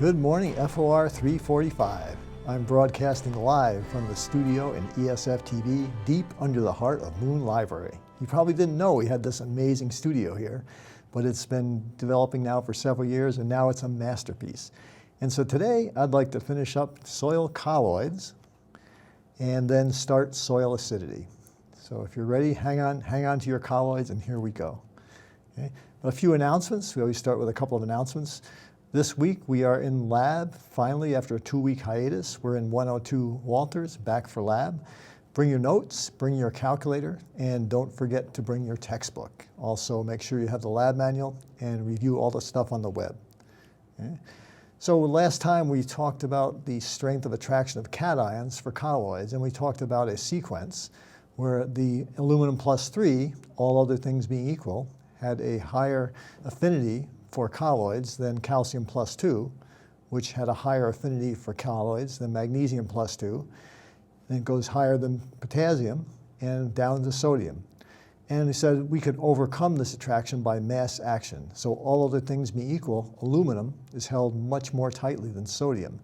Good morning, FOR 345. I'm broadcasting live from the studio in ESF TV, deep under the heart of Moon Library. You probably didn't know we had this amazing studio here, but it's been developing now for several years, and now it's a masterpiece. And so today, I'd like to finish up soil colloids and then start soil acidity. So if you're ready, hang on to your colloids, and here we go. Okay? A few announcements. We always start with a couple of announcements. This week we are in lab, finally, after a 2-week hiatus. We're in 102 Walters, back for lab. Bring your notes, bring your calculator, and don't forget to bring your textbook. Also, make sure you have the lab manual and review all the stuff on the web. Okay? So last time we talked about the strength of attraction of cations for colloids, and we talked about a sequence where the aluminum +3, all other things being equal, had a higher affinity for colloids than calcium +2, which had a higher affinity for colloids than magnesium +2. Then it goes higher than potassium and down to sodium. And he said we could overcome this attraction by mass action. So all other things being equal, aluminum is held much more tightly than sodium.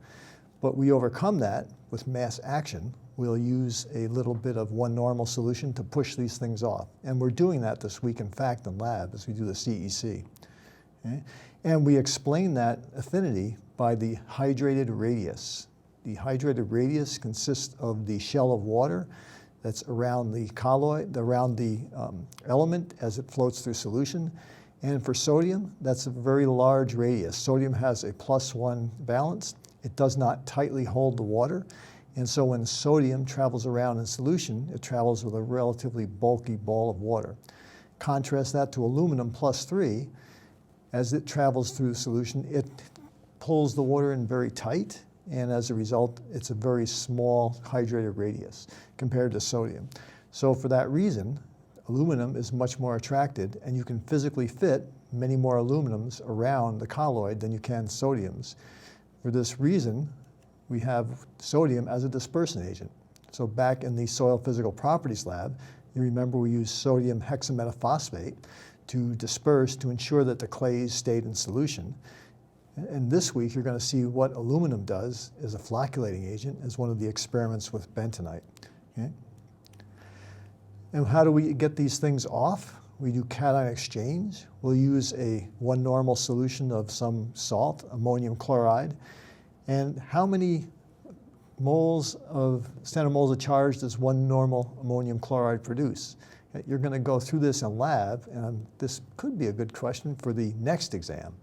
But we overcome that with mass action. We'll use a little bit of 1-normal solution to push these things off. And we're doing that this week, in fact, in lab as we do the CEC. Okay? And we explain that affinity by the hydrated radius. The hydrated radius consists of the shell of water that's around the colloid, around the element as it floats through solution. And for sodium, that's a very large radius. Sodium has a +1 valence. It does not tightly hold the water. And so when sodium travels around in solution, it travels with a relatively bulky ball of water. Contrast that to aluminum +3. As it travels through the solution, it pulls the water in very tight, and as a result, it's a very small hydrated radius compared to sodium. So for that reason, aluminum is much more attracted, and you can physically fit many more aluminums around the colloid than you can sodiums. For this reason, we have sodium as a dispersant agent. So back in the soil physical properties lab, you remember we used sodium hexametaphosphate to disperse to ensure that the clays stayed in solution. And this week, you're going to see what aluminum does as a flocculating agent as one of the experiments with bentonite. Okay? And how do we get these things off? We do cation exchange. We'll use a 1-normal solution of some salt, ammonium chloride. And how many standard moles of charge does 1 normal ammonium chloride produce? You're going to go through this in lab, and this could be a good question for the next exam.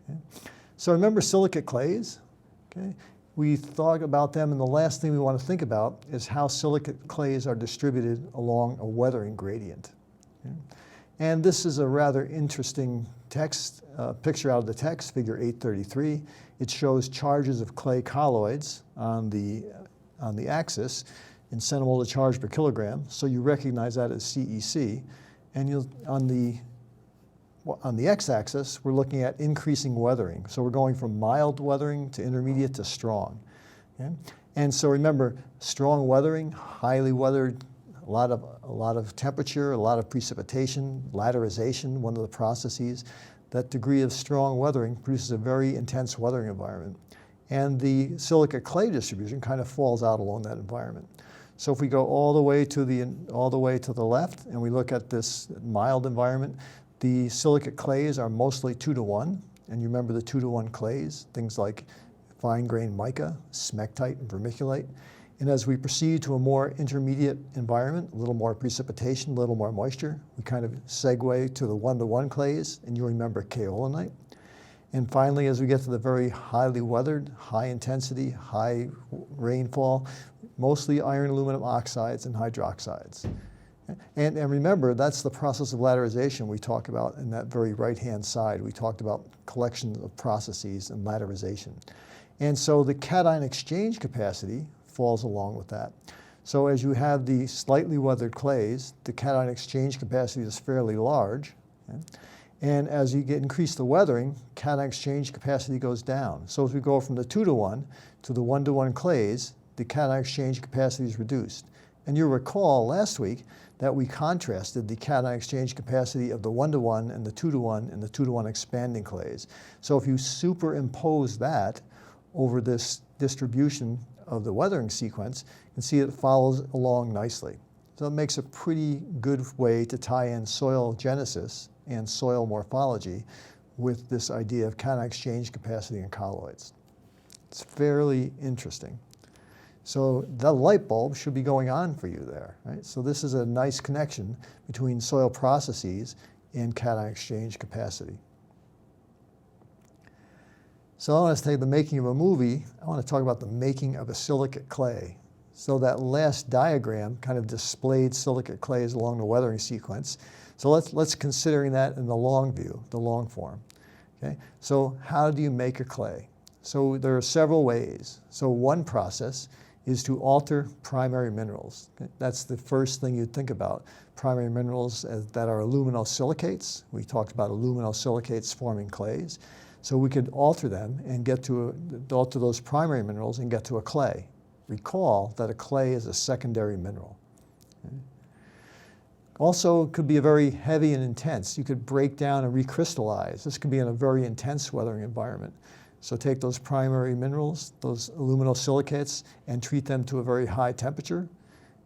Okay. So remember silicate clays? Okay. We thought about them, and the last thing we want to think about is how silicate clays are distributed along a weathering gradient. Okay. And this is a rather interesting picture out of the text, figure 833. It shows charges of clay colloids on the axis in centimole of charge per kilogram, so you recognize that as CEC. And on the x-axis, we're looking at increasing weathering. So we're going from mild weathering to intermediate to strong. Okay? And so remember, strong weathering, highly weathered, a lot of temperature, a lot of precipitation, laterization, one of the processes. That degree of strong weathering produces a very intense weathering environment. And the silicate clay distribution kind of falls out along that environment. So if we go all the way to the left and we look at this mild environment, the silicate clays are mostly 2-to-1. And you remember the 2-to-1 clays, things like fine-grained mica, smectite, and vermiculite. And as we proceed to a more intermediate environment, a little more precipitation, a little more moisture, we kind of segue to the 1-to-1 clays, and you'll remember kaolinite. And finally, as we get to the very highly weathered, high intensity, high rainfall, mostly iron aluminum oxides and hydroxides. And remember, that's the process of laterization we talk about in that very right-hand side. We talked about collection of processes and laterization. And so the cation exchange capacity falls along with that. So as you have the slightly weathered clays, the cation exchange capacity is fairly large. Okay? And as you increase the weathering, cation exchange capacity goes down. So as we go from the 2-to-1 to the 1-to-1 clays, the cation exchange capacity is reduced. And you'll recall last week that we contrasted the cation exchange capacity of the 1-to-1 and the 2-to-1 and the 2-to-1 expanding clays. So if you superimpose that over this distribution of the weathering sequence, you can see it follows along nicely. So it makes a pretty good way to tie in soil genesis and soil morphology with this idea of cation exchange capacity in colloids. It's fairly interesting. So the light bulb should be going on for you there, right? So this is a nice connection between soil processes and cation exchange capacity. So I want to take the making of a movie. I want to talk about the making of a silicate clay. So that last diagram kind of displayed silicate clays along the weathering sequence. So let's considering that in the long view, the long form. Okay? So how do you make a clay? So there are several ways. So one process is to alter primary minerals. Okay? That's the first thing you'd think about. Primary minerals that are aluminosilicates. We talked about aluminosilicates forming clays. So we could alter them and alter those primary minerals and get to a clay. Recall that a clay is a secondary mineral. Okay? Also, it could be a very heavy and intense. You could break down and recrystallize. This could be in a very intense weathering environment. So take those primary minerals, those aluminosilicates, and treat them to a very high temperature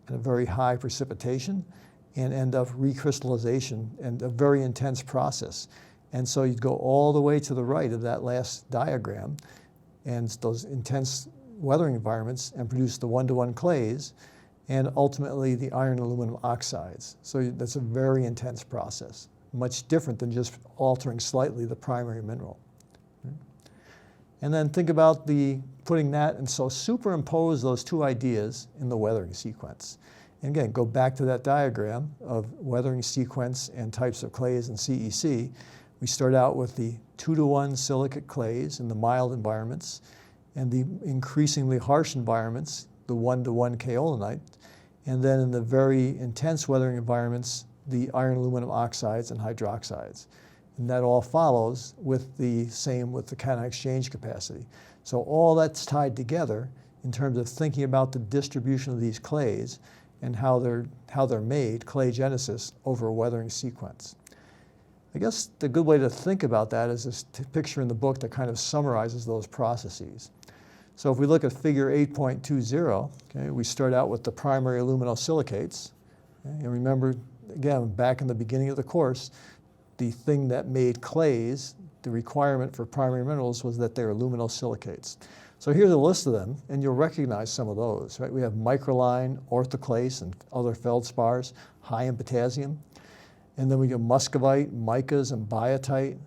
and a very high precipitation, and end up recrystallization and a very intense process. And so you'd go all the way to the right of that last diagram and those intense weathering environments and produce the 1-to-1 clays and ultimately the iron and aluminum oxides. So that's a very intense process, much different than just altering slightly the primary mineral. And then think about putting that, and so superimpose those two ideas in the weathering sequence. And again, go back to that diagram of weathering sequence and types of clays in CEC. We start out with the 2-to-1 silicate clays in the mild environments, and the increasingly harsh environments, the 1-to-1 kaolinite, and then in the very intense weathering environments, the iron aluminum oxides and hydroxides. And that all follows with the same with the cation exchange capacity. So all that's tied together in terms of thinking about the distribution of these clays and how they're made, clay genesis, over a weathering sequence. I guess the good way to think about that is this picture in the book that kind of summarizes those processes. So if we look at figure 8.20, okay, we start out with the primary aluminosilicates. Okay, and remember, again, back in the beginning of the course, the thing that made clays, the requirement for primary minerals was that they're aluminosilicates. So here's a list of them, and you'll recognize some of those, right? We have microline, orthoclase, and other feldspars, high in potassium. And then we get muscovite, micas, and biotite.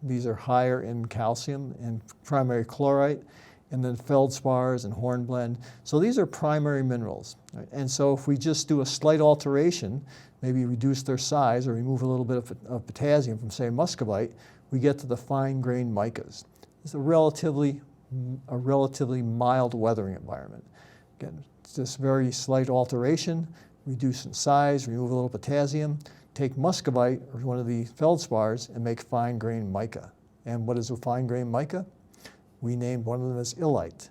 These are higher in calcium and primary chlorite, and then feldspars and hornblende. So these are primary minerals. Right? And so if we just do a slight alteration, maybe reduce their size or remove a little bit of potassium from, say, muscovite, we get to the fine-grained micas. It's a relatively mild weathering environment. Again, it's just very slight alteration, reduce in size, remove a little potassium, take muscovite, or one of the feldspars, and make fine-grained mica. And what is a fine-grained mica? We named one of them as illite.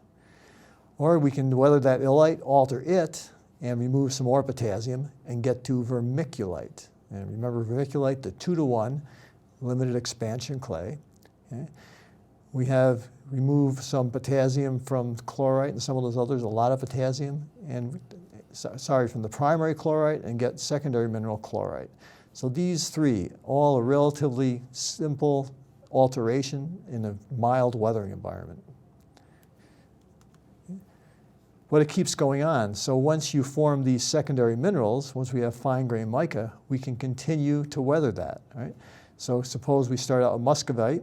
Or we can weather that illite, alter it, and remove some more potassium and get to vermiculite. And remember vermiculite, the 2-to-1 limited expansion clay. Okay? We have removed some potassium from chlorite and some of those others, a lot of potassium, and from the primary chlorite, and get secondary mineral chlorite. So these three, all a relatively simple alteration in a mild weathering environment. But it keeps going on. So once you form these secondary minerals, once we have fine-grained mica, we can continue to weather that, right? So suppose we start out with muscovite,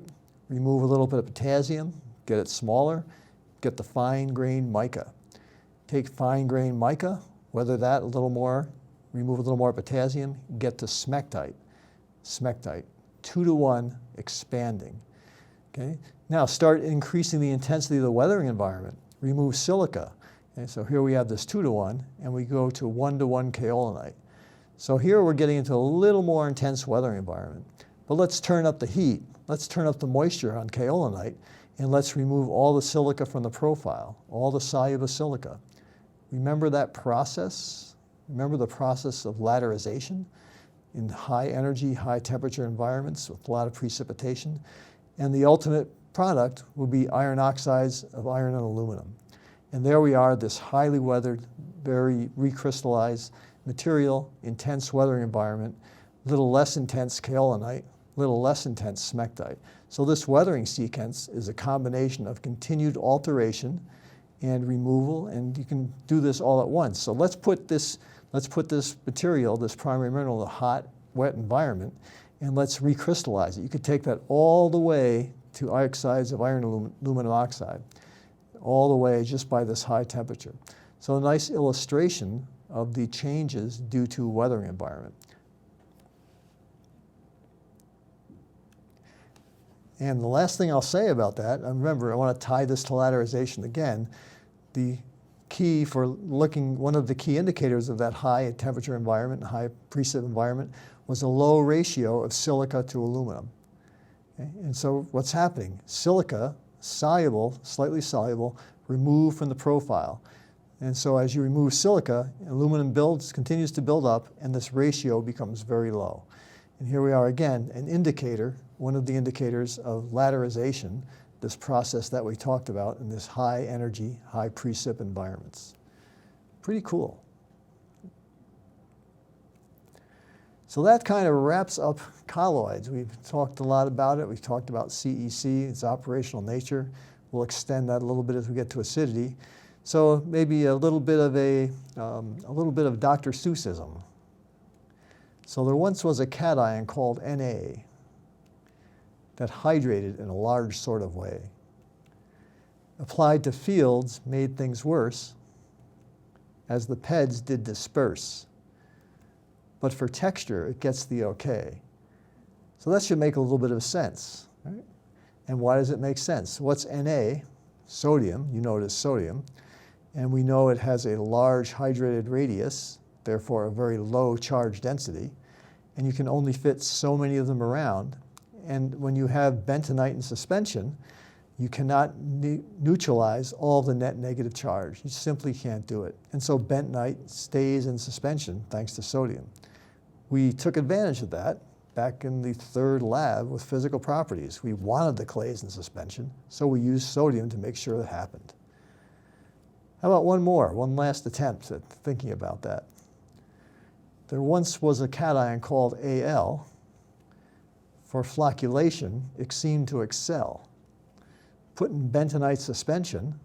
remove a little bit of potassium, get it smaller, get the fine-grained mica. Take fine-grained mica, weather that a little more, remove a little more potassium, get to smectite. Smectite, 2-to-1 expanding. Okay? Now start increasing the intensity of the weathering environment. Remove silica. Okay, so here we have this 2-to-1, and we go to 1-to-1 kaolinite. So here we're getting into a little more intense weathering environment. But let's turn up the heat. Let's turn up the moisture on kaolinite, and let's remove all the silica from the profile, all the soluble silica. Remember that process? Remember the process of latterization in high energy, high temperature environments with a lot of precipitation. And the ultimate product will be iron oxides of iron and aluminum. And there we are, this highly weathered, very recrystallized material, intense weathering environment, little less intense kaolinite, little less intense smectite. So this weathering sequence is a combination of continued alteration and removal, and you can do this all at once. So let's put this material, this primary mineral, in a hot, wet environment, and let's recrystallize it. You could take that all the way to oxides of iron aluminum oxide, all the way just by this high temperature. So a nice illustration of the changes due to weathering environment. And the last thing I'll say about that, and remember, I want to tie this to latterization again. The key for looking, one of the key indicators of that high temperature environment, high precip environment, was a low ratio of silica to aluminum. Okay? And so what's happening? Silica, soluble, slightly soluble, removed from the profile. And so as you remove silica, aluminum continues to build up, and this ratio becomes very low. And here we are again, an indicator, one of the indicators of latterization, this process that we talked about in this high energy, high precip environments. Pretty cool. So that kind of wraps up colloids. We've talked a lot about it. We've talked about CEC, its operational nature. We'll extend that a little bit as we get to acidity. So maybe a little bit of Dr. Seussism. So there once was a cation called Na that hydrated in a large sort of way. Applied to fields made things worse, as the PEDs did disperse. But for texture, it gets the okay. So that should make a little bit of sense, right? And why does it make sense? What's Na? Sodium, you know it as sodium. And we know it has a large hydrated radius, therefore a very low charge density. And you can only fit so many of them around. And when you have bentonite in suspension, you cannot neutralize all the net negative charge. You simply can't do it. And so bentonite stays in suspension thanks to sodium. We took advantage of that back in the third lab with physical properties. We wanted the clays in suspension, so we used sodium to make sure that happened. How about one last attempt at thinking about that? There once was a cation called Al. For flocculation, it seemed to excel. Put in bentonite suspension,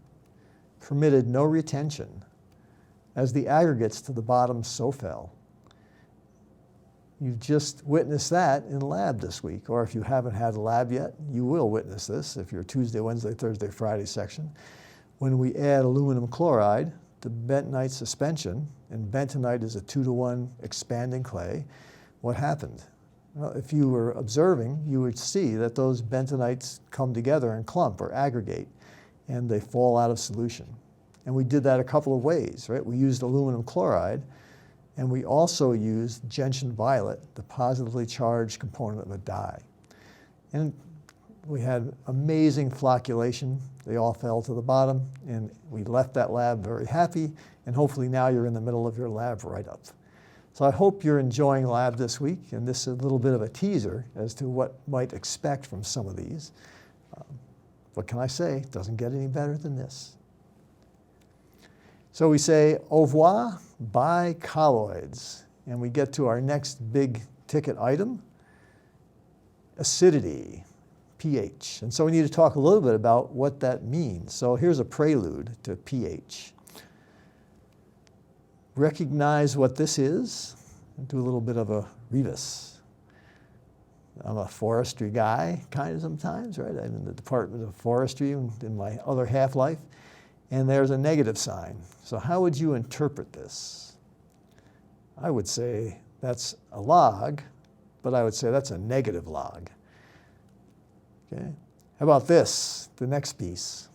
permitted no retention, as the aggregates to the bottom so fell. You've just witnessed that in lab this week, or if you haven't had a lab yet, you will witness this if you're Tuesday, Wednesday, Thursday, Friday section. When we add aluminum chloride to bentonite suspension, and bentonite is a 2-to-1 expanding clay, what happened? Well, if you were observing, you would see that those bentonites come together and clump or aggregate, and they fall out of solution. And we did that a couple of ways, right? We used aluminum chloride, and we also used gentian violet, the positively charged component of a dye. And we had amazing flocculation. They all fell to the bottom, and we left that lab very happy, and hopefully now you're in the middle of your lab write-up. So I hope you're enjoying lab this week, and this is a little bit of a teaser as to what might expect from some of these. What can I say? It doesn't get any better than this. So we say au revoir by colloids, and we get to our next big ticket item, acidity, pH. And so we need to talk a little bit about what that means. So here's a prelude to pH. Recognize what this is, and do a little bit of a rebus. I'm a forestry guy, kind of sometimes, right? I'm in the Department of Forestry in my other half-life, and there's a negative sign. So how would you interpret this? I would say that's a log, but I would say that's a negative log. Okay? How about this, the next piece?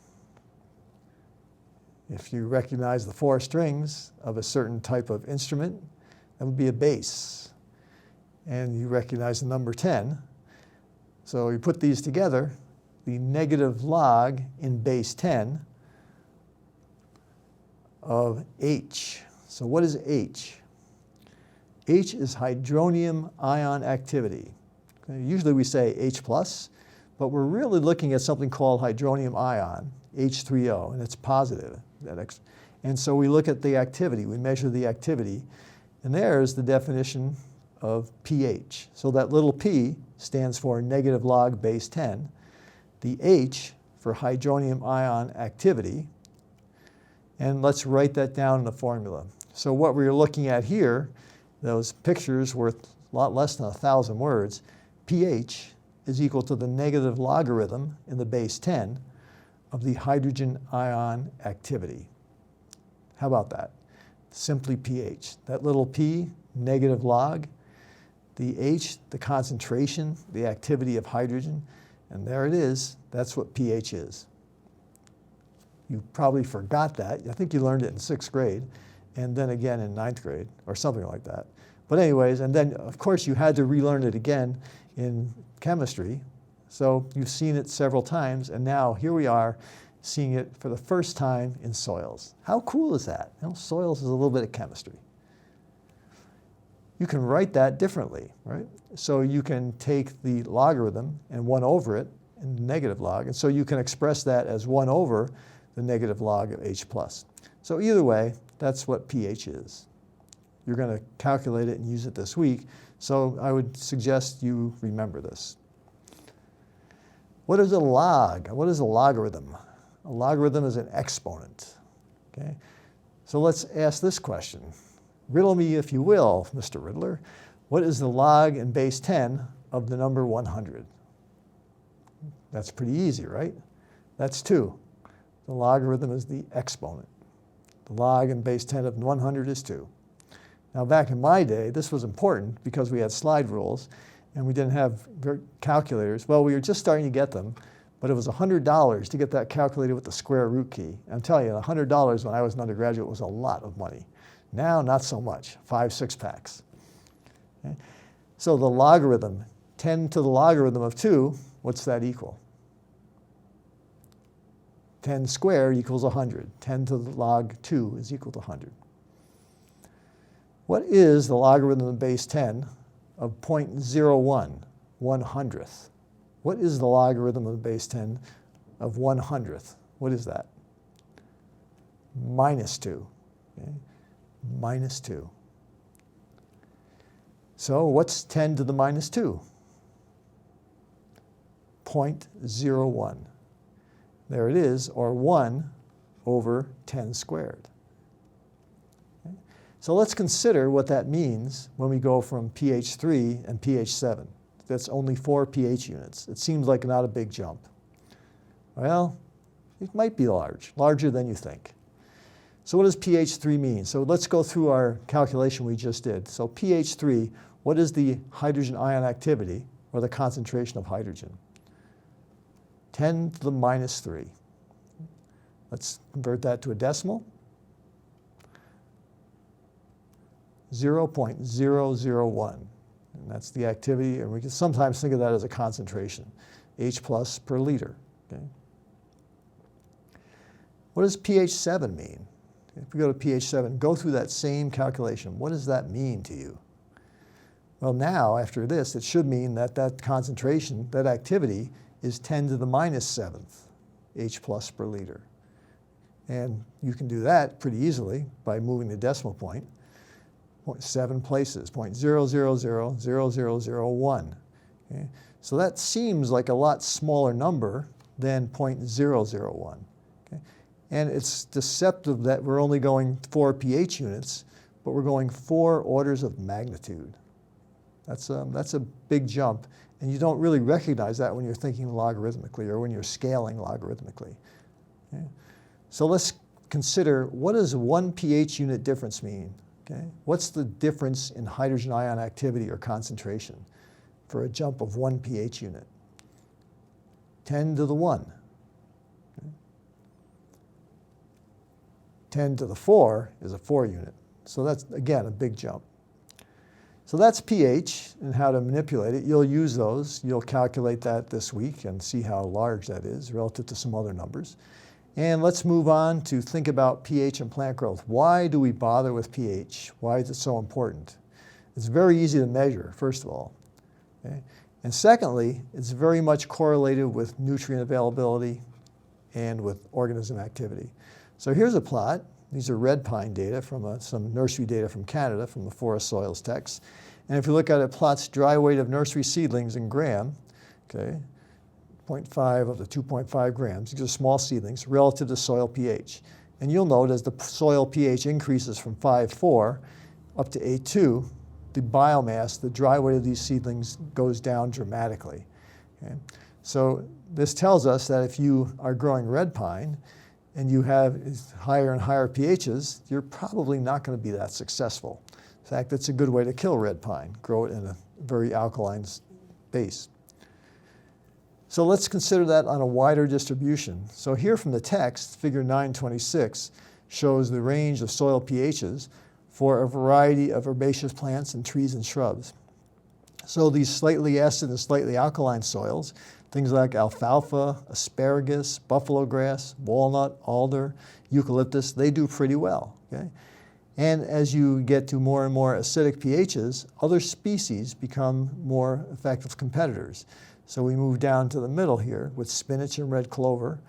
If you recognize the 4 strings of a certain type of instrument, that would be a bass. And you recognize the number 10. So you put these together, the negative log in base 10 of H. So what is H? H is hydronium ion activity. Okay, usually we say H+, but we're really looking at something called hydronium ion, H3O, and it's positive. And so we look at the activity, we measure the activity, and there's the definition of pH. So that little p stands for negative log base 10. The H for hydronium ion activity. And let's write that down in the formula. So what we're looking at here, those pictures worth a lot less than 1,000 words, pH is equal to the negative logarithm in the base 10 of the hydrogen ion activity. How about that? Simply pH. That little p, negative log, the H, the concentration, the activity of hydrogen, and there it is. That's what pH is. You probably forgot that. I think you learned it in 6th grade, and then again in 9th grade, or something like that. But anyways, and then of course you had to relearn it again in chemistry. So you've seen it several times, and now here we are seeing it for the first time in soils. How cool is that? You know, soils is a little bit of chemistry. You can write that differently, right? So you can take the logarithm and 1 over it in negative log, and so you can express that as 1 over the negative log of H+. So either way, that's what pH is. You're going to calculate it and use it this week, so I would suggest you remember this. What is a log? What is a logarithm? A logarithm is an exponent. Okay? So let's ask this question. Riddle me, if you will, Mr. Riddler. What is the log in base 10 of the number 100? That's pretty easy, right? That's 2. The logarithm is the exponent. The log in base 10 of 100 is 2. Now back in my day, this was important because we had slide rules and we didn't have calculators. Well, we were just starting to get them, but it was $100 to get that calculated with the square root key. And I'm telling you, $100 when I was an undergraduate was a lot of money. Now, not so much, 5 6-packs. Okay? So the logarithm, 10 to the logarithm of 2, what's that equal? 10 squared equals 100. 10 to the log 2 is equal to 100. What is the logarithm of base 10 of 0.01, 1/100th? What is the logarithm of base 10 of 1/100th? What is that? -2. Okay? -2. So what's 10 to the -2? 0.01. There it is, or 1 over 10 squared. Okay? So let's consider what that means when we go from pH 3 and pH 7. That's only 4 pH units. It seems like not a big jump. Well, it might be larger than you think. So what does pH 3 mean? So let's go through our calculation we just did. So pH 3, what is the hydrogen ion activity, or the concentration of hydrogen? 10 to the -3. Let's convert that to a decimal. 0.001. And that's the activity, and we can sometimes think of that as a concentration, H+ per liter. Okay? What does pH 7 mean? If we go to pH 7, go through that same calculation. What does that mean to you? Well, now, after this, it should mean that that concentration, that activity, is 10 to the -7th H+ per liter. And you can do that pretty easily by moving the decimal point 7 places, 0.0000001. Okay? So that seems like a lot smaller number than 0.001. Okay? And it's deceptive that we're only going 4 pH units, but we're going 4 orders of magnitude. That's a big jump, and you don't really recognize that when you're thinking logarithmically or when you're scaling logarithmically. Okay? So let's consider, what does 1 pH unit difference mean? Okay? What's the difference in hydrogen ion activity or concentration for a jump of 1 pH unit? 10 to the 1. Okay? 10 to the 4 is a 4 unit. So that's, again, a big jump. So that's pH and how to manipulate it. You'll use those. You'll calculate that this week and see how large that is relative to some other numbers. And let's move on to think about pH and plant growth. Why do we bother with pH? Why is it so important? It's very easy to measure, first of all. Okay? And secondly, it's very much correlated with nutrient availability and with organism activity. So here's a plot. These are red pine data from some nursery data from Canada, from the Forest Soils text. And if you look at it, it plots dry weight of nursery seedlings in gram, okay, 0.5 of the 2.5 grams. These are small seedlings relative to soil pH. And you'll note as the soil pH increases from 5.4 up to 8.2, the biomass, the dry weight of these seedlings goes down dramatically. Okay? So this tells us that if you are growing red pine and you have higher and higher pHs, you're probably not going to be that successful. In fact, that's a good way to kill red pine, grow it in a very alkaline base. So let's consider that on a wider distribution. So here from the text, figure 926 shows the range of soil pHs for a variety of herbaceous plants and trees and shrubs. So these slightly acid and slightly alkaline soils, things like alfalfa, asparagus, buffalo grass, walnut, alder, eucalyptus, they do pretty well. Okay? And as you get to more and more acidic pHs, other species become more effective competitors. So we move down to the middle here with spinach and red clover,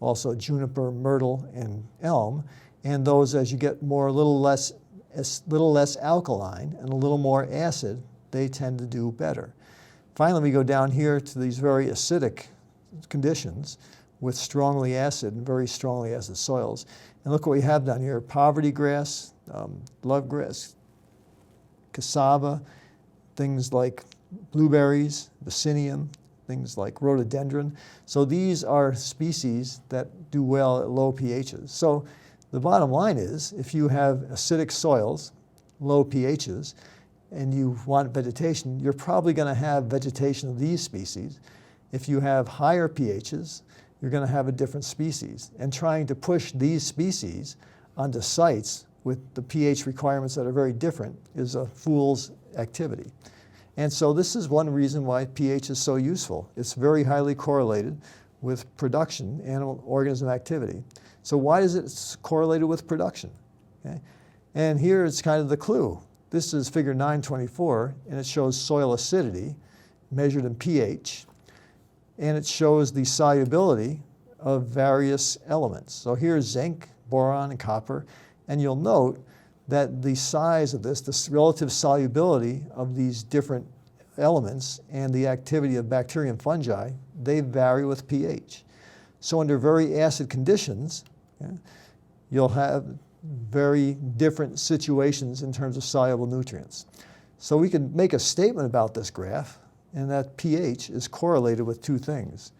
also juniper, myrtle, and elm. And those, as you get more, a little less alkaline and a little more acid, they tend to do better. Finally, we go down here to these very acidic conditions with strongly acid and very strongly acid soils. And look what we have down here: poverty grass, love grass, cassava, things like blueberries, vaccinium, things like rhododendron. So these are species that do well at low pHs. So the bottom line is, if you have acidic soils, low pHs, and you want vegetation, you're probably going to have vegetation of these species. If you have higher pHs, you're going to have a different species. And trying to push these species onto sites with the pH requirements that are very different is a fool's activity. And so this is one reason why pH is so useful. It's very highly correlated with production, animal organism activity. So why is it correlated with production? Okay? And here it's kind of the clue. This is figure 924, and it shows soil acidity measured in pH, and it shows the solubility of various elements. So here's zinc, boron, and copper, and you'll note that the size of this relative solubility of these different elements and the activity of bacteria and fungi, they vary with pH. So under very acid conditions, you'll have very different situations in terms of soluble nutrients. So we can make a statement about this graph, and that pH is correlated with two things.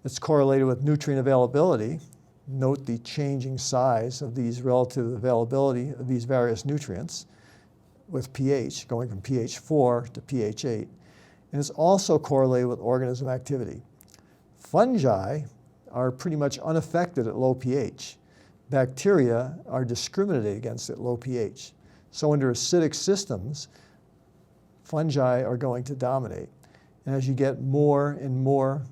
It's correlated with nutrient availability. Note the changing size of these relative availability of these various nutrients with pH, going from pH 4 to pH 8. And it's also correlated with organism activity. Fungi are pretty much unaffected at low pH. Bacteria are discriminated against at low pH. So under acidic systems, fungi are going to dominate. And as you get more and more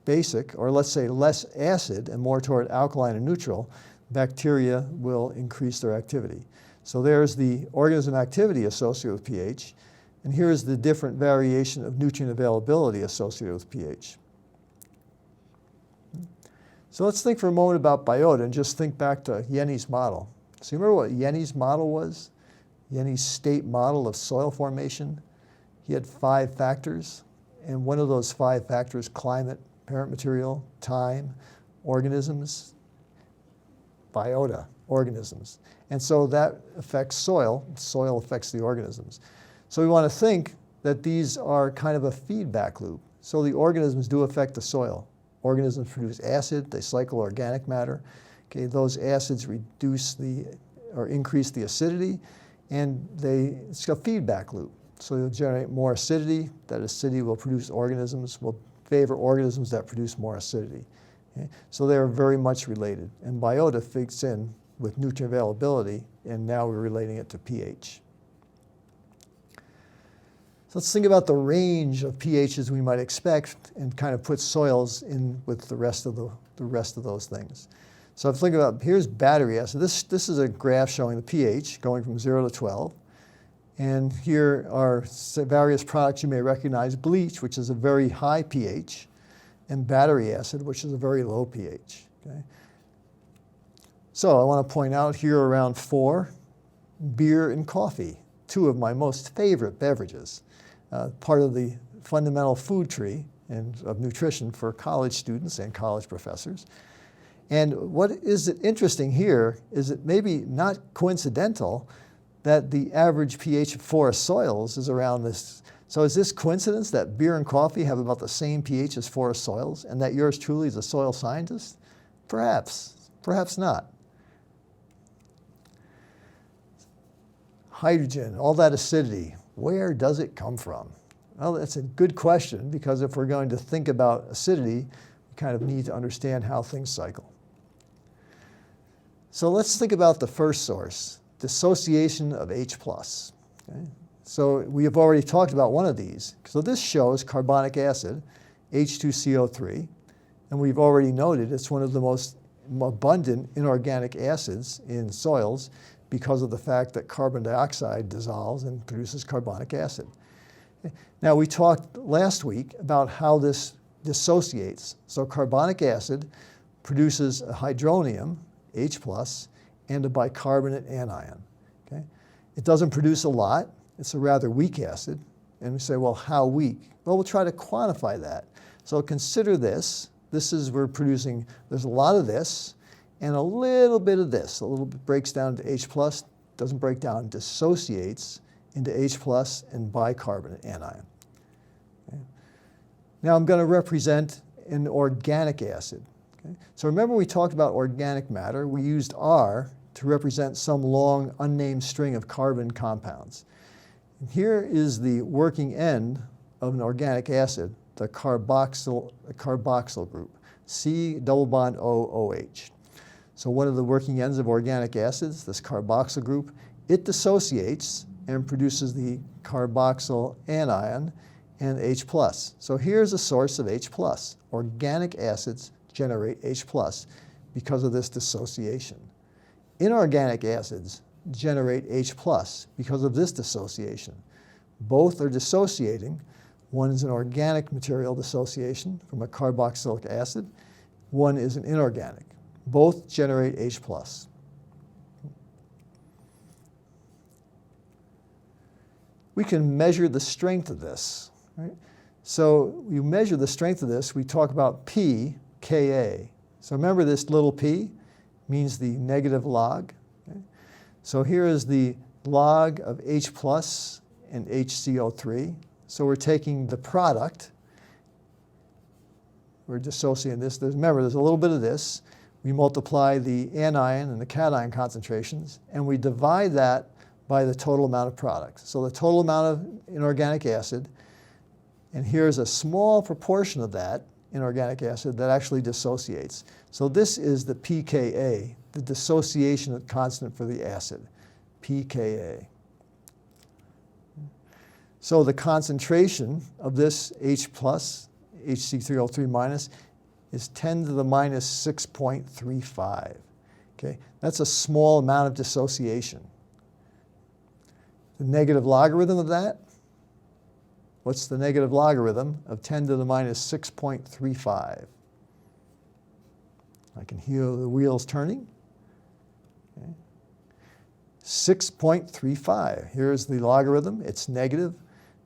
basic, or let's say less acid and more toward alkaline and neutral, bacteria will increase their activity. So there's the organism activity associated with pH, and here's the different variation of nutrient availability associated with pH. So let's think for a moment about biota and just think back to Jenny's model. So you remember what Jenny's model was? Jenny's state model of soil formation? He had 5 factors, and one of those 5 factors, climate, parent material, time, organisms, biota, organisms. And so that affects soil. Soil affects the organisms. So we want to think that these are kind of a feedback loop. So the organisms do affect the soil. Organisms produce acid, they cycle organic matter. Okay, those acids reduce or increase the acidity, and it's a feedback loop. So you'll generate more acidity. That acidity will produce organisms, will favor organisms that produce more acidity. Okay? So they're very much related. And biota fits in with nutrient availability, and now we're relating it to pH. So let's think about the range of pHs we might expect and kind of put soils in with the rest of those things. So if you think about, here's battery acid. This is a graph showing the pH going from 0 to 12. And here are various products you may recognize: bleach, which is a very high pH, and battery acid, which is a very low pH. Okay? So I want to point out here around 4, beer and coffee, 2 of my most favorite beverages, part of the fundamental food tree and of nutrition for college students and college professors. And what is interesting here is it maybe not coincidental that the average pH of forest soils is around this. So is this coincidence that beer and coffee have about the same pH as forest soils and that yours truly is a soil scientist? Perhaps, perhaps not. Hydrogen, all that acidity, where does it come from? Well, that's a good question, because if we're going to think about acidity, we kind of need to understand how things cycle. So let's think about the first source, dissociation of H+. Okay? So we have already talked about one of these. So this shows carbonic acid, H2CO3, and we've already noted it's one of the most abundant inorganic acids in soils because of the fact that carbon dioxide dissolves and produces carbonic acid. Now, we talked last week about how this dissociates. So carbonic acid produces a hydronium, H+, and a bicarbonate anion. Okay? It doesn't produce a lot. It's a rather weak acid. And we say, well, how weak? Well, we'll try to quantify that. So consider this. This is, we're producing, there's a lot of this and a little bit of this. A little bit breaks down to H+, doesn't break down, dissociates into H+ and bicarbonate anion. Okay? Now I'm going to represent an organic acid. Okay? So remember we talked about organic matter. We used R to represent some long unnamed string of carbon compounds. And here is the working end of an organic acid, the carboxyl group, C double bond O-OH. So one of the working ends of organic acids, this carboxyl group, it dissociates and produces the carboxyl anion and H+. So here's a source of H+. Organic acids generate H+ because of this dissociation. Inorganic acids generate H+ because of this dissociation. Both are dissociating. One is an organic material dissociation from a carboxylic acid. One is an inorganic. Both generate H+. We can measure the strength of this. Right? So you measure the strength of this, we talk about P, Ka. So remember, this little p means the negative log. Okay? So here is the log of H+ and HCO3. So we're taking the product. We're dissociating this. Remember, there's a little bit of this. We multiply the anion and the cation concentrations, and we divide that by the total amount of product. So the total amount of inorganic acid, and here's a small proportion of that inorganic acid that actually dissociates. So this is the pKa, the dissociation constant for the acid, pKa. So the concentration of this H+, HC3O3-, is 10 to the minus 6.35. Okay? That's a small amount of dissociation. The negative logarithm of that? What's the negative logarithm of 10 to the minus 6.35? I can hear the wheels turning. Okay. 6.35. Here's the logarithm. It's negative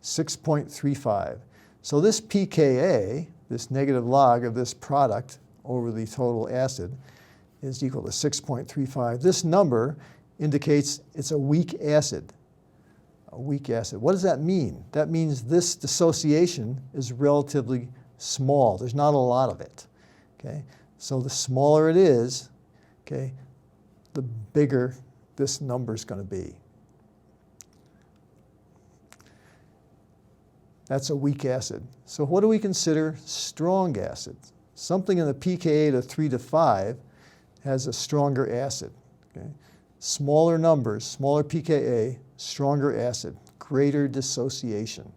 6.35. So this pKa, this negative log of this product over the total acid, is equal to 6.35. This number indicates it's a weak acid. A weak acid. What does that mean? That means this dissociation is relatively small. There's not a lot of it. Okay? So the smaller it is, okay, the bigger this number is going to be. That's a weak acid. So what do we consider strong acid? Something in the pKa to 3 to 5 has a stronger acid. Okay? Smaller numbers, smaller pKa, stronger acid, greater dissociation.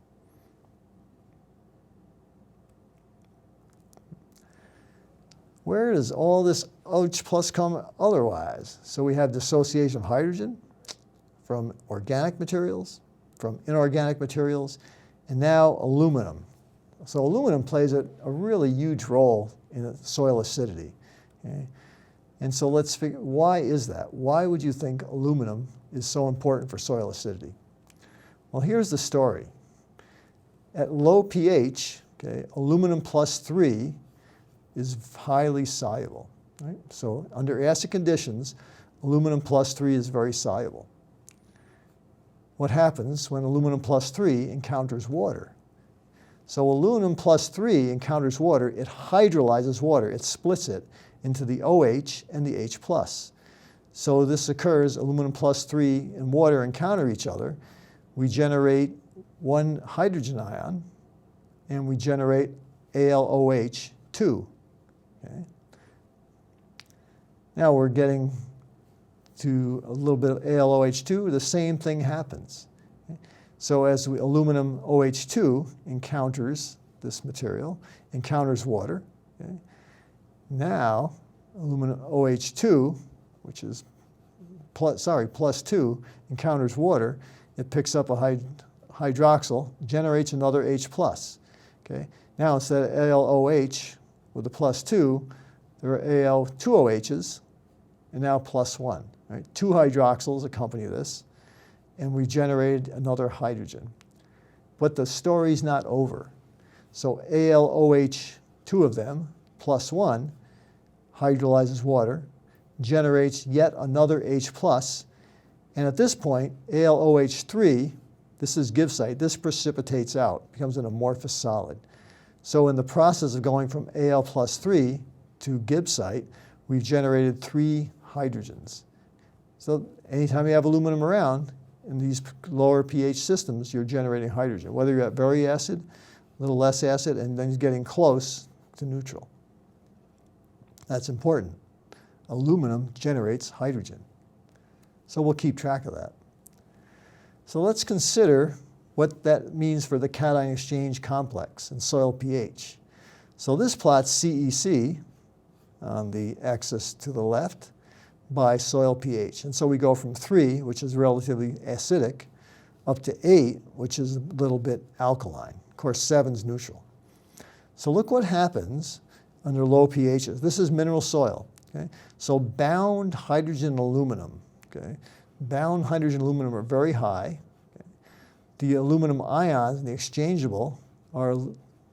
Where does all this H+ come otherwise? So we have dissociation of hydrogen from organic materials, from inorganic materials, and now aluminum. So aluminum plays a really huge role in soil acidity. Okay? And so let's figure, why is that? Why would you think aluminum is so important for soil acidity? Well, here's the story. At low pH, okay, aluminum plus 3 is highly soluble. Right? So under acid conditions, aluminum plus 3 is very soluble. What happens when aluminum plus 3 encounters water? So aluminum plus 3 encounters water, it hydrolyzes water, it splits it into the OH and the H+. So this occurs, aluminum plus 3 and water encounter each other. We generate one hydrogen ion, and we generate AlOH2. Okay? Now we're getting to a little bit of AlOH2, the same thing happens. Okay? So as aluminum OH2 encounters this material, encounters water, okay? Now aluminum OH2, which is plus 2, encounters water, it picks up a hydroxyl, generates another H+. Okay? Now instead of AlOH with a plus 2, there are Al2OHs, and now plus 1. Right? 2 hydroxyls accompany this, and we generated another hydrogen. But the story's not over. So AlOH, 2 of them, plus 1, hydrolyzes water, generates yet another H+, and at this point, AlOH3, this is gibbsite, this precipitates out, becomes an amorphous solid. So in the process of going from Al plus 3 to gibbsite, we've generated 3 hydrogens. So anytime you have aluminum around in these lower pH systems, you're generating hydrogen, whether you're at very acid, a little less acid, and then you're getting close to neutral. That's important. Aluminum generates hydrogen. So we'll keep track of that. So let's consider what that means for the cation exchange complex and soil pH. So this plots CEC on the axis to the left by soil pH. And so we go from 3, which is relatively acidic, up to 8, which is a little bit alkaline. Of course, 7's neutral. So look what happens under low pHs. This is mineral soil. Okay? So bound hydrogen aluminum. Okay? Bound hydrogen aluminum are very high. Okay? The aluminum ions in the exchangeable are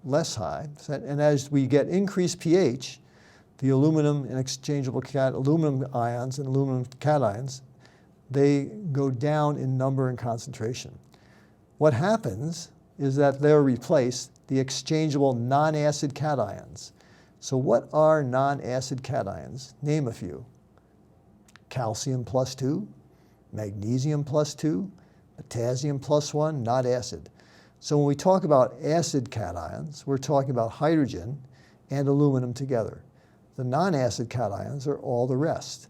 less high. And as we get increased pH, the aluminum and exchangeable aluminum ions and aluminum cations, they go down in number and concentration. What happens is that they're replaced the exchangeable non-acid cations. So what are non-acid cations? Name a few. Calcium plus 2, magnesium plus 2, potassium plus 1, not acid. So when we talk about acid cations, we're talking about hydrogen and aluminum together. The non-acid cations are all the rest.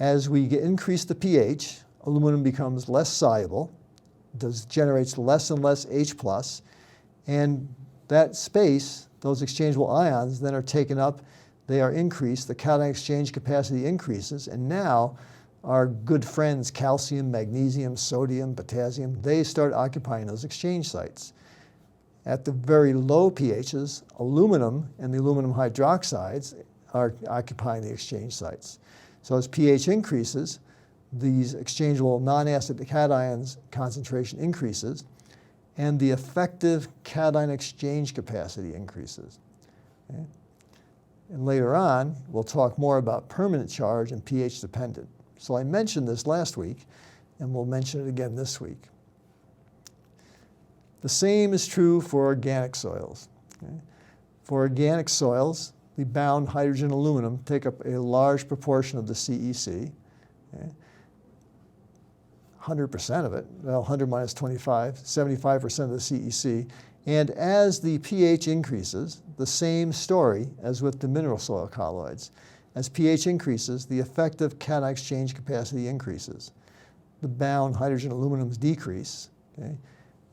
As we increase the pH, aluminum becomes less soluble, generates less and less H+, and that space, those exchangeable ions, then are taken up, they are increased, the cation exchange capacity increases, and now our good friends, calcium, magnesium, sodium, potassium, they start occupying those exchange sites. At the very low pHs, aluminum and the aluminum hydroxides are occupying the exchange sites. So as pH increases, these exchangeable non-acid cations concentration increases, and the effective cation exchange capacity increases. Okay? And later on, we'll talk more about permanent charge and pH dependent. So I mentioned this last week, and we'll mention it again this week. The same is true for organic soils. Okay? For organic soils, the bound hydrogen aluminum take up a large proportion of the CEC. Okay? 100% of it, well, 100 minus 25, 75% of the CEC. And as the pH increases, the same story as with the mineral soil colloids. As pH increases, the effective cation exchange capacity increases. The bound hydrogen aluminums decrease. Okay?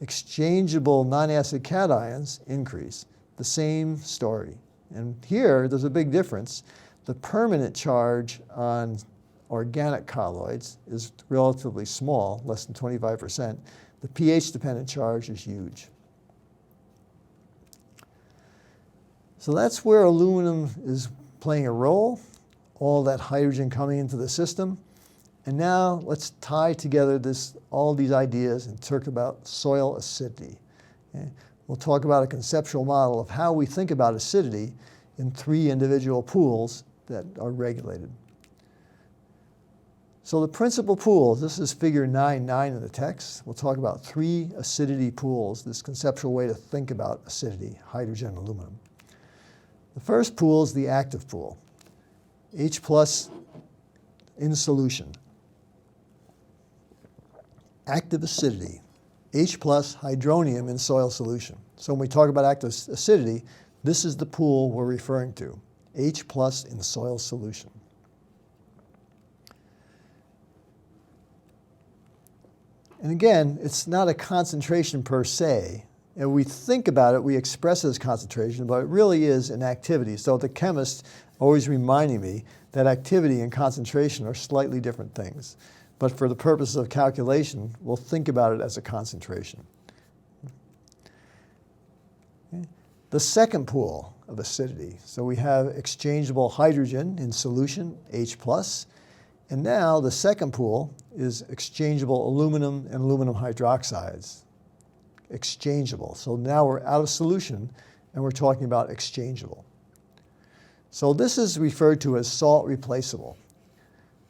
Exchangeable non-acid cations increase. The same story. And here, there's a big difference. The permanent charge on organic colloids is relatively small, less than 25%. the pH-dependent charge is huge. So that's where aluminum is playing a role, all that hydrogen coming into the system. And now let's tie together all these ideas and talk about soil acidity. Okay? We'll talk about a conceptual model of how we think about acidity in 3 individual pools that are regulated. So the principal pools, this is figure 9.9 in the text. We'll talk about 3 acidity pools, this conceptual way to think about acidity, hydrogen and aluminum. The first pool is the active pool, H plus in solution. Active acidity, H plus hydronium in soil solution. So when we talk about active acidity, this is the pool we're referring to, H plus in soil solution. And again, it's not a concentration per se. And we think about it, we express it as concentration, but it really is an activity. So the chemist always reminding me that activity and concentration are slightly different things. But for the purposes of calculation, we'll think about it as a concentration. Okay. The second pool of acidity. So we have exchangeable hydrogen in solution, H plus. And now the second pool is exchangeable aluminum and aluminum hydroxides. Exchangeable. So now we're out of solution and we're talking about exchangeable. So this is referred to as salt replaceable.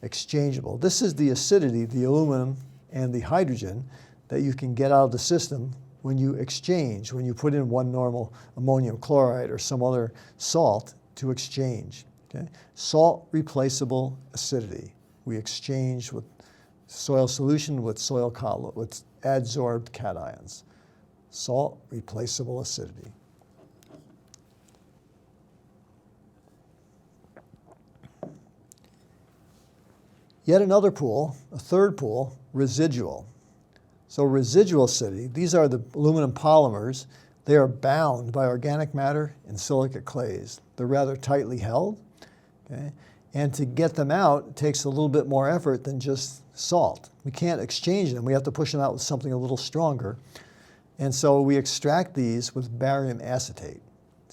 Exchangeable. This is the acidity, the aluminum and the hydrogen that you can get out of the system when you exchange, when you put in one normal ammonium chloride or some other salt to exchange. Okay? Salt replaceable acidity. We exchange with soil solution with with adsorbed cations. Salt replaceable acidity. Yet another pool, a third pool, residual. So residual acidity, these are the aluminum polymers. They are bound by organic matter in silicate clays. They're rather tightly held. Okay? And to get them out, it takes a little bit more effort than just salt. We can't exchange them. We have to push them out with something a little stronger. And so we extract these with barium acetate.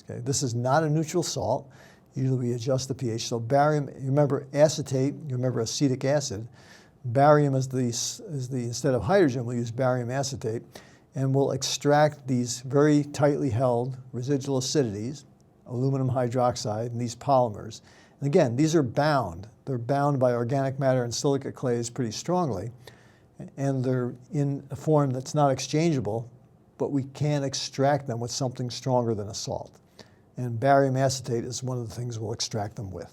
Okay? This is not a neutral salt. Usually we adjust the pH. So barium, you remember acetate, you remember acetic acid. Barium is instead of hydrogen, we'll use barium acetate. And we'll extract these very tightly held residual acidities, aluminum hydroxide, and these polymers. And again, these are bound. They're bound by organic matter and silicate clays pretty strongly. And they're in a form that's not exchangeable, but we can extract them with something stronger than a salt. And barium acetate is one of the things we'll extract them with.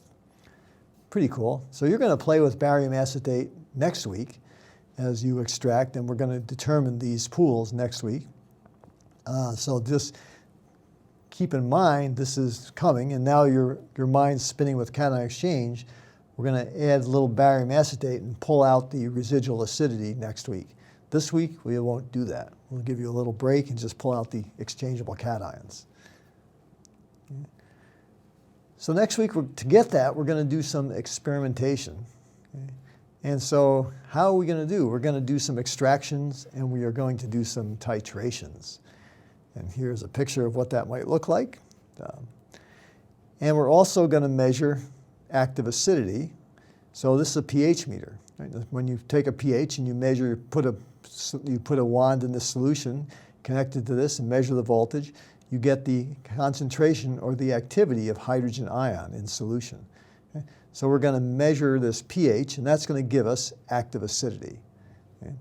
Pretty cool. So you're going to play with barium acetate next week as you extract, and we're going to determine these pools next week. So just keep in mind this is coming, and now your mind's spinning with cation exchange. We're going to add a little barium acetate and pull out the residual acidity next week. This week, we won't do that. We'll give you a little break and just pull out the exchangeable cations. Okay. So next week, to get that, we're going to do some experimentation. Okay. And so how are we going to do? We're going to do some extractions, and we are going to do some titrations. And here's a picture of what that might look like. And we're also going to measure active acidity. So this is a pH meter. Right? When you take a pH and you measure, you put a wand in this solution connected to this and measure the voltage, you get the concentration or the activity of hydrogen ion in solution. Okay? So we're going to measure this pH, and that's going to give us active acidity. Okay?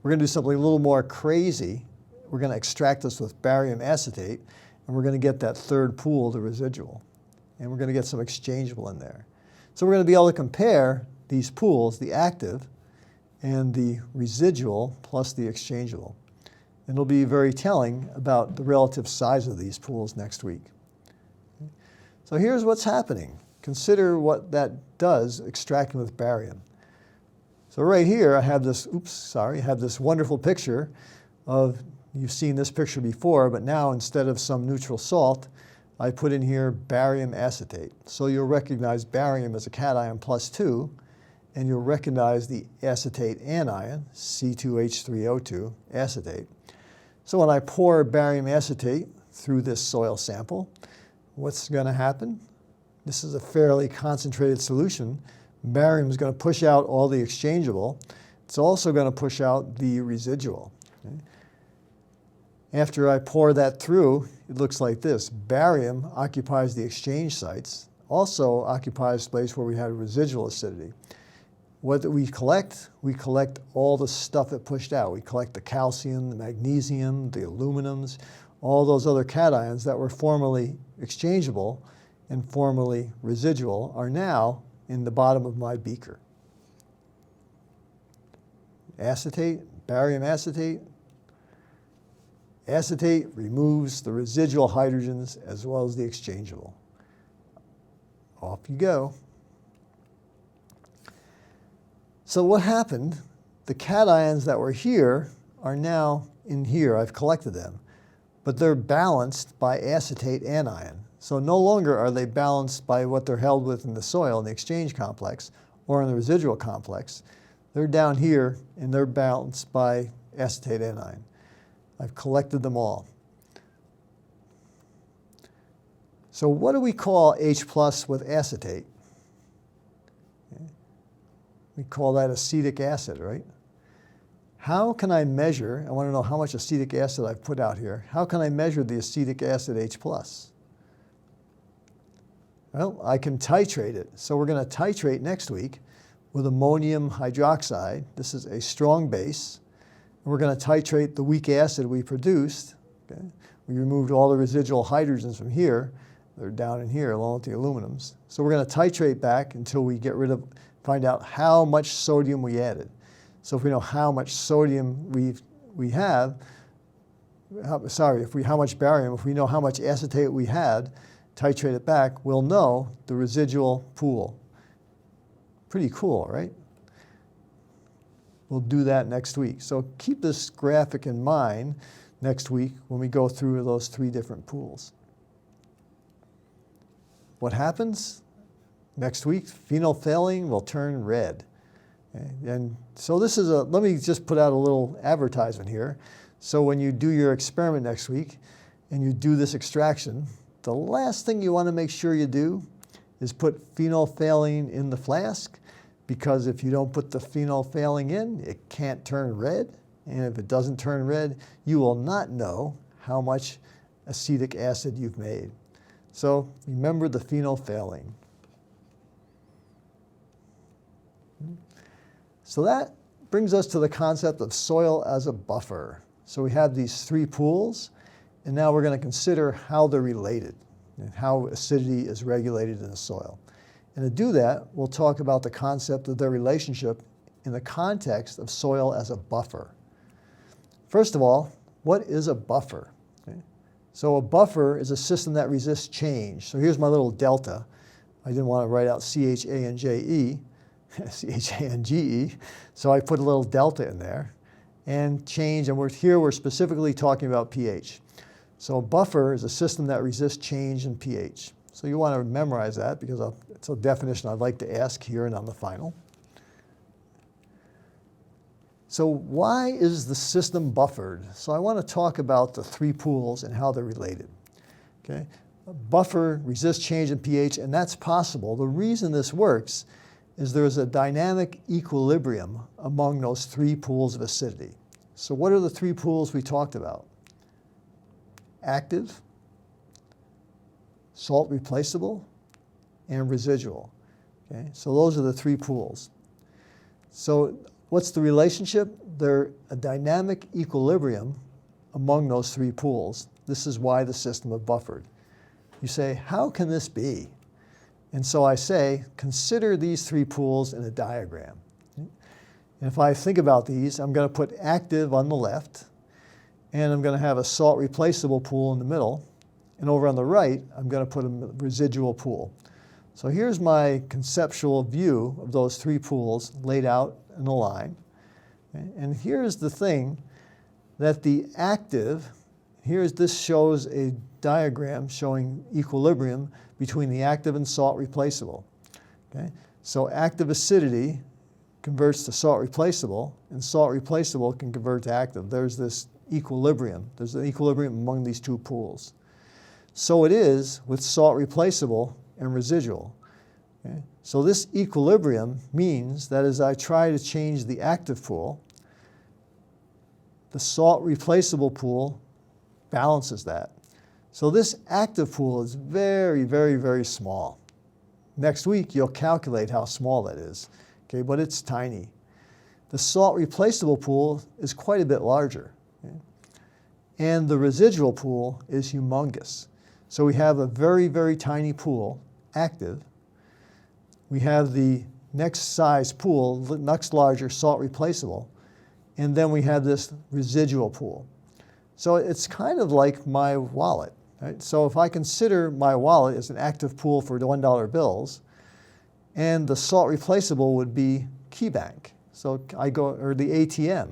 We're going to do something a little more crazy. We're going to extract this with barium acetate, and we're going to get that third pool, the residual. And we're going to get some exchangeable in there. So we're going to be able to compare these pools, the active and the residual plus the exchangeable. And it'll be very telling about the relative size of these pools next week. Okay. So here's what's happening. Consider what that does extracting with barium. So right here I have this, I have this wonderful picture of, you've seen this picture before, but now instead of some neutral salt, I put in here barium acetate. So you'll recognize barium as a cation +2, and you'll recognize the acetate anion, C2H3O2, acetate. So when I pour barium acetate through this soil sample, what's going to happen? This is a fairly concentrated solution. Barium is going to push out all the exchangeable. It's also going to push out the residual. Okay? After I pour that through, it looks like this. Barium occupies the exchange sites, also occupies space where we had residual acidity. What do we collect? We collect all the stuff that pushed out. We collect the calcium, the magnesium, the aluminums, all those other cations that were formerly exchangeable and formerly residual are now in the bottom of my beaker. Acetate, barium acetate. Acetate removes the residual hydrogens as well as the exchangeable. Off you go. So what happened? The cations that were here are now in here. I've collected them. But they're balanced by acetate anion. So no longer are they balanced by what they're held with in the soil in the exchange complex or in the residual complex. They're down here and they're balanced by acetate anion. I've collected them all. So what do we call H plus with acetate? Okay. We call that acetic acid, right? How can I measure, I want to know how much acetic acid I've put out here. How can I measure the acetic acid H plus? Well, I can titrate it. So we're going to titrate next week with ammonium hydroxide. This is a strong base. And we're going to titrate the weak acid we produced. Okay? We removed all the residual hydrogens from here. They're down in here along with the aluminums. So we're going to titrate back until we find out how much sodium we added. So if we know how much sodium we have, how much barium, if we know how much acetate we had, titrate it back, we'll know the residual pool. Pretty cool, right? We'll do that next week. So keep this graphic in mind next week when we go through those three different pools. What happens? Next week, phenolphthalein will turn red. Okay? And so this is let me just put out a little advertisement here. So when you do your experiment next week and you do this extraction, the last thing you want to make sure you do is put phenolphthalein in the flask, because if you don't put the phenolphthalein in, it can't turn red. And if it doesn't turn red, you will not know how much acetic acid you've made. So remember the phenolphthalein. So that brings us to the concept of soil as a buffer. So we have these three pools, and now we're going to consider how they're related and how acidity is regulated in the soil. And to do that, we'll talk about the concept of their relationship in the context of soil as a buffer. First of all, what is a buffer? Okay. So a buffer is a system that resists change. So here's my little delta. I didn't want to write out C-H-A-N-J-E, C-H-A-N-G-E, so I put a little delta in there. And change, and we're specifically talking about pH. So a buffer is a system that resists change in pH. So you want to memorize that because it's a definition I'd like to ask here and on the final. So why is the system buffered? So I want to talk about the three pools and how they're related. Okay? A buffer resists change in pH, and that's possible. The reason this works is there's a dynamic equilibrium among those three pools of acidity. So what are the three pools we talked about? Active, salt replaceable, and residual. Okay? So those are the three pools. So what's the relationship? They're a dynamic equilibrium among those three pools. This is why the system is buffered. You say, how can this be? And so I say, consider these three pools in a diagram. And if I think about these, I'm going to put active on the left, and I'm going to have a salt replaceable pool in the middle. And over on the right, I'm going to put a residual pool. So here's my conceptual view of those three pools laid out in a line. Okay? And here's the thing, that the active, this shows a diagram showing equilibrium between the active and salt replaceable. Okay? So active acidity converts to salt replaceable, and salt replaceable can convert to active. There's this equilibrium. There's an equilibrium among these two pools. So it is with salt replaceable and residual. Okay? So this equilibrium means that as I try to change the active pool, the salt replaceable pool balances that. So this active pool is very, very, very small. Next week, you'll calculate how small that is, okay, but it's tiny. The salt replaceable pool is quite a bit larger, okay? And the residual pool is humongous. So we have a very, very tiny pool, active. We have the next size pool, the next larger, salt replaceable, and then we have this residual pool. So it's kind of like my wallet. Right? So if I consider my wallet as an active pool for $1 bills, and the salt replaceable would be KeyBank. So I go, or the ATM,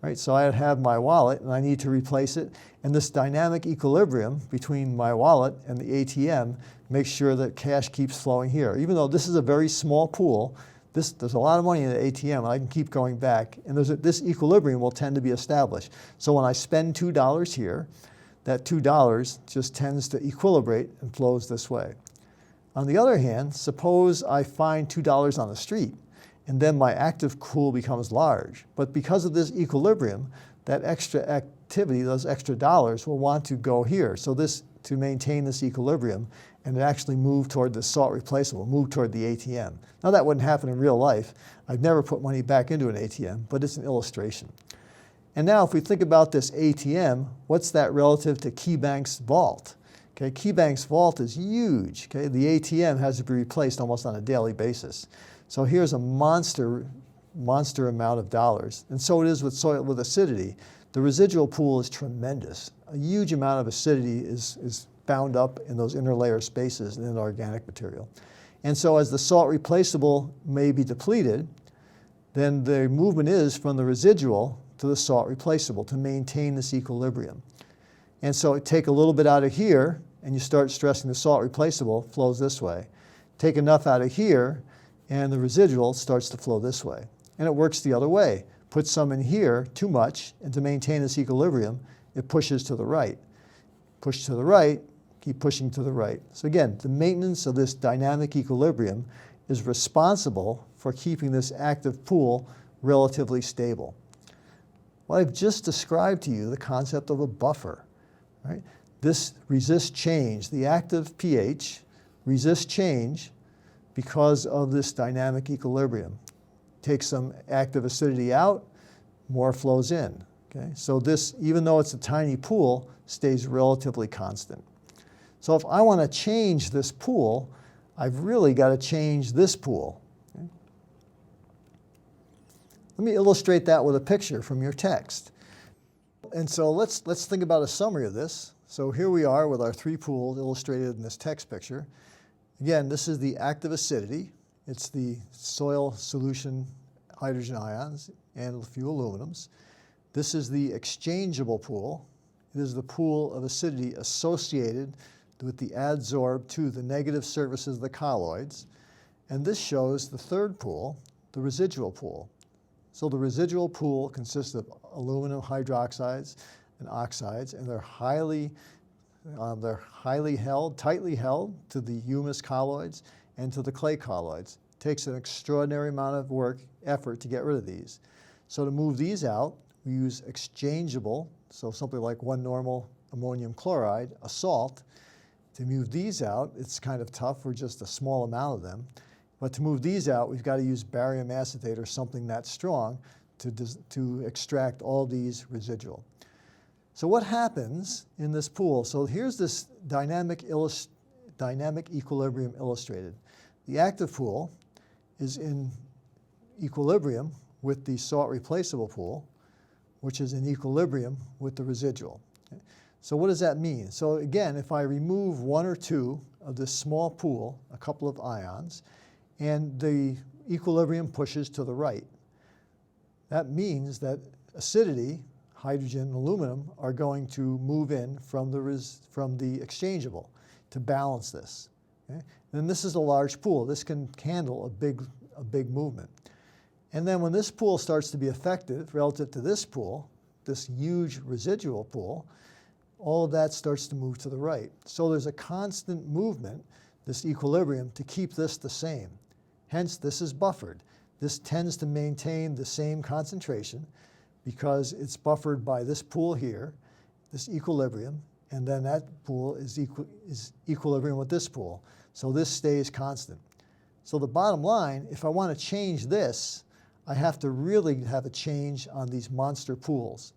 right? So I have my wallet and I need to replace it. And this dynamic equilibrium between my wallet and the ATM makes sure that cash keeps flowing here. Even though this is a very small pool, there's a lot of money in the ATM, and I can keep going back. And this equilibrium will tend to be established. So when I spend $2 here, that $2 just tends to equilibrate and flows this way. On the other hand, suppose I find $2 on the street, and then my active pool becomes large. But because of this equilibrium, that extra activity, those extra dollars, will want to go here. So to maintain this equilibrium and actually move toward the salt replaceable, move toward the ATM. Now that wouldn't happen in real life. I've never put money back into an ATM, but it's an illustration. And now if we think about this ATM, what's that relative to KeyBank's vault? Okay, KeyBank's vault is huge. Okay, the ATM has to be replaced almost on a daily basis. So here's a monster amount of dollars. And so it is with acidity. The residual pool is tremendous. A huge amount of acidity is bound up in those inner layer spaces in the organic material. And so as the salt replaceable may be depleted, then the movement is from the residual to the salt replaceable to maintain this equilibrium. And so take a little bit out of here, and you start stressing the salt replaceable, flows this way. Take enough out of here, and the residual starts to flow this way. And it works the other way. Put some in here, too much, and to maintain this equilibrium, it pushes to the right. Push to the right, keep pushing to the right. So again, the maintenance of this dynamic equilibrium is responsible for keeping this active pool relatively stable. Well, I've just described to you the concept of a buffer. Right? This resists change. The active pH resists change because of this dynamic equilibrium. Take some active acidity out, more flows in. Okay? So this, even though it's a tiny pool, stays relatively constant. So if I want to change this pool, I've really got to change this pool. Okay? Let me illustrate that with a picture from your text. And so let's think about a summary of this. So here we are with our three pools illustrated in this text picture. Again, this is the active acidity. It's the soil solution hydrogen ions and a few aluminums. This is the exchangeable pool. It is the pool of acidity associated with the adsorbed to the negative surfaces of the colloids. And this shows the third pool, the residual pool. So the residual pool consists of aluminum hydroxides and oxides, and they're tightly held to the humus colloids and to the clay colloids. It takes an extraordinary amount of effort to get rid of these. So to move these out, we use exchangeable, so something like 1 normal ammonium chloride, a salt. To move these out, it's kind of tough for just a small amount of them. But to move these out, we've got to use barium acetate or something that strong to extract all these residual. So what happens in this pool? So here's this dynamic equilibrium illustrated. The active pool is in equilibrium with the salt replaceable pool, which is in equilibrium with the residual. Okay? So what does that mean? So again, if I remove one or two of this small pool, a couple of ions, and the equilibrium pushes to the right, that means that acidity, hydrogen and aluminum, are going to move in from the exchangeable to balance this. Okay? And this is a large pool. This can handle a big movement. And then when this pool starts to be effective relative to this pool, this huge residual pool, all of that starts to move to the right. So there's a constant movement, this equilibrium, to keep this the same. Hence, this is buffered. This tends to maintain the same concentration because it's buffered by this pool here, this equilibrium, and then that pool is equilibrium with this pool. So this stays constant. So the bottom line, if I want to change this, I have to really have a change on these monster pools.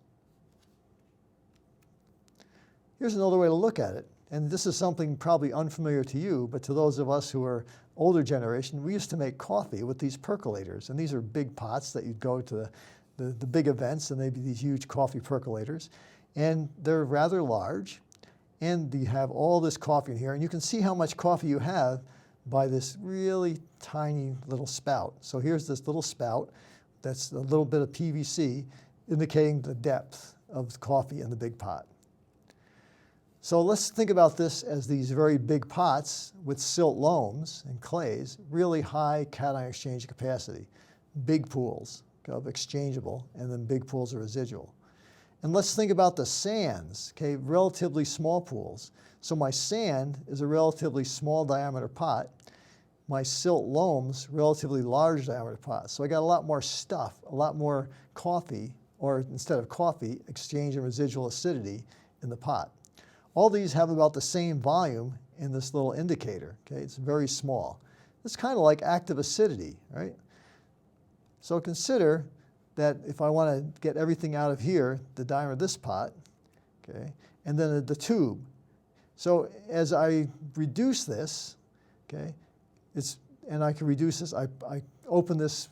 Here's another way to look at it, and this is something probably unfamiliar to you, but to those of us who are older generation, we used to make coffee with these percolators, and these are big pots that you'd go to the big events, and they'd be these huge coffee percolators, and they're rather large, and you have all this coffee in here, and you can see how much coffee you have by this really tiny little spout. So here's this little spout that's a little bit of PVC indicating the depth of the coffee in the big pot. So let's think about this as these very big pots with silt loams and clays, really high cation exchange capacity, big pools of exchangeable, and then big pools of residual. And let's think about the sands, okay, relatively small pools. So my sand is a relatively small diameter pot. My silt loam's relatively large diameter pot. So I got a lot more stuff, a lot more coffee, or instead of coffee, exchange and residual acidity in the pot. All these have about the same volume in this little indicator, okay? It's very small. It's kind of like active acidity, right? So consider that if I want to get everything out of here, the diameter of this pot, okay, and then the tube. So as I reduce this, okay, and I can reduce this, I open this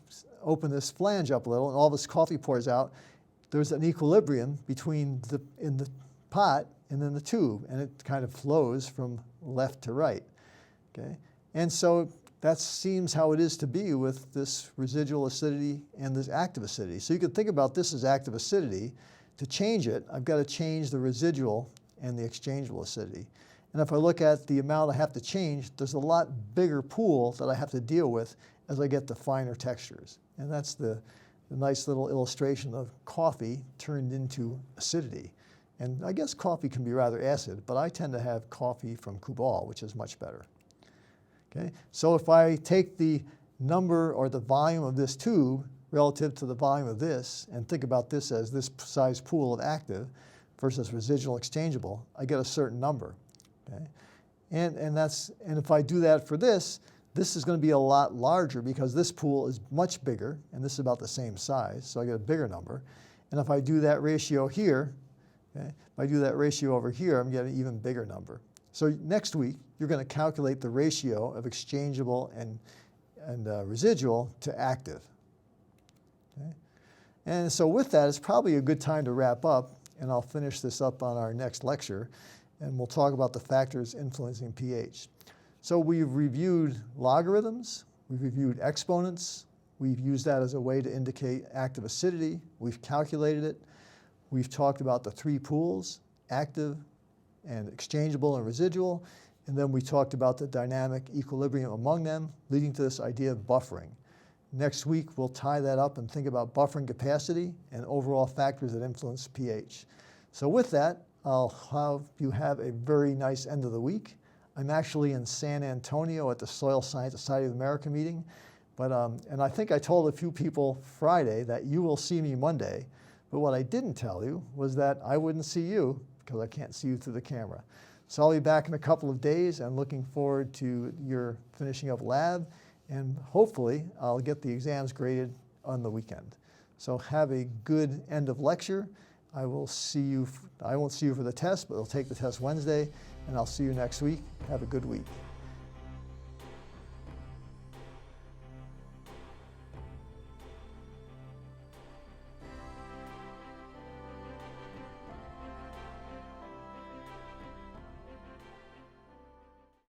flange up a little, and all this coffee pours out. There's an equilibrium between in the pot and then the tube, and it kind of flows from left to right, okay? And so that seems how it is to be with this residual acidity and this active acidity. So you could think about this as active acidity. To change it, I've got to change the residual and the exchangeable acidity. And if I look at the amount I have to change, there's a lot bigger pool that I have to deal with as I get the finer textures. And that's the nice little illustration of coffee turned into acidity. And I guess coffee can be rather acid, but I tend to have coffee from Kubal, which is much better. Okay? So if I take the number or the volume of this tube relative to the volume of this, and think about this as this size pool of active versus residual exchangeable, I get a certain number. Okay? And if I do that for this is going to be a lot larger because this pool is much bigger, and this is about the same size, so I get a bigger number. And if I do that ratio here, okay, if I do that ratio over here, I'm getting an even bigger number. So next week, you're going to calculate the ratio of exchangeable and residual to active. Okay? And so with that, it's probably a good time to wrap up, and I'll finish this up on our next lecture, and we'll talk about the factors influencing pH. So we've reviewed logarithms, we've reviewed exponents, we've used that as a way to indicate active acidity, we've calculated it, we've talked about the three pools, active and exchangeable and residual, and then we talked about the dynamic equilibrium among them, leading to this idea of buffering. Next week, we'll tie that up and think about buffering capacity and overall factors that influence pH. So with that, I'll have you have a very nice end of the week. I'm actually in San Antonio at the Soil Science Society of America meeting, and I think I told a few people Friday that you will see me Monday, but what I didn't tell you was that I wouldn't see you because I can't see you through the camera. So I'll be back in a couple of days and looking forward to your finishing up lab, and hopefully I'll get the exams graded on the weekend. So have a good end of lecture. I won't see you for the test, but I'll take the test Wednesday, and I'll see you next week. Have a good week.